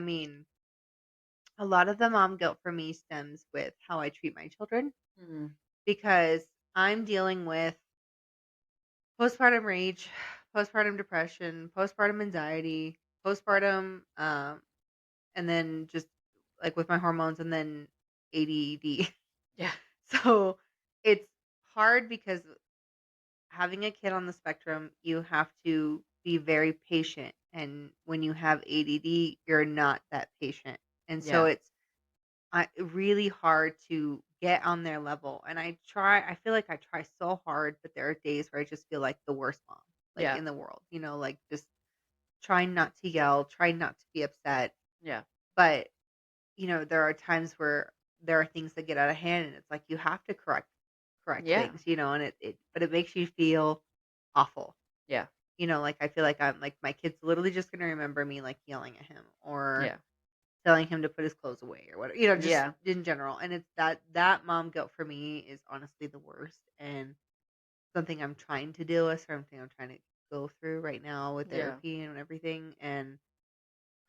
I mean, a lot of the mom guilt for me stems with how I treat my children Mhm. because I'm dealing with postpartum rage, postpartum depression, postpartum anxiety, postpartum, and then just like with my hormones and then ADD. Yeah. So it's hard because having a kid on the spectrum, you have to be very patient. And when you have ADD, you're not that patient. And so Yeah. it's really hard to get on their level, and I feel like I try so hard, but there are days where I just feel like the worst mom, like, Yeah. in the world, like, just trying not to yell, trying not to be upset, Yeah. but, there are times where there are things that get out of hand, and it's like you have to correct Yeah. things, and it makes you feel awful, Yeah. like, I feel like I'm like, my kid's literally just gonna remember me, like, yelling at him or Yeah. telling him to put his clothes away or whatever, just Yeah. in general, and it's that mom guilt for me is honestly the worst and something I'm trying to deal with, something I'm trying to go through right now with Yeah. therapy and everything, and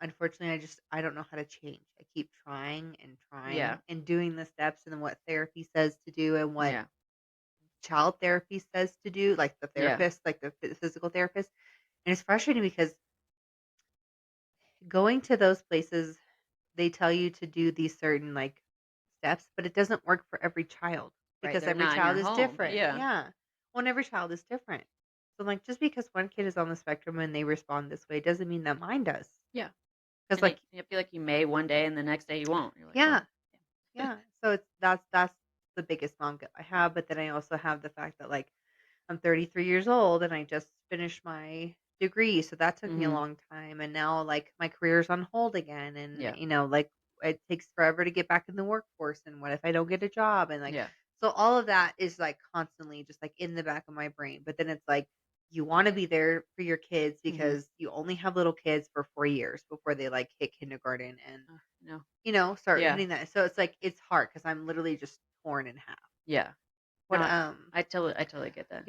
unfortunately, I don't know how to change. I keep trying Yeah. and doing the steps and what therapy says to do and what Yeah. child therapy says to do, like the Yeah. therapist, like the physical therapist, and it's frustrating because going to those places they tell you to do these certain, like, steps, but it doesn't work for every child Right, because they're every not in your child is home. different. Yeah. Yeah. Well, and every child is different. So, like, just because one kid is on the spectrum and they respond this way doesn't mean that mine does. Yeah. Because, And like, you feel like you may one day and the next day you won't. You're like, yeah, "Oh." Yeah. yeah. So it's that's the biggest manga I have, but then I also have the fact that, like, I'm 33 years old and I just finished my degree, so that took me a Mhm. long time, and now, like, my career's on hold again, and, Yeah. like, it takes forever to get back in the workforce, and what if I don't get a job, and, like, Yeah. so all of that is, like, constantly just, like, in the back of my brain, but then it's like, you wanna be there for your kids Mhm. because you only have little kids for 4 years before they, like, hit kindergarten and, No. start Yeah. hitting that, so it's like, it's hard because 'cause I'm literally just torn in half. Yeah. No, What, I totally get that.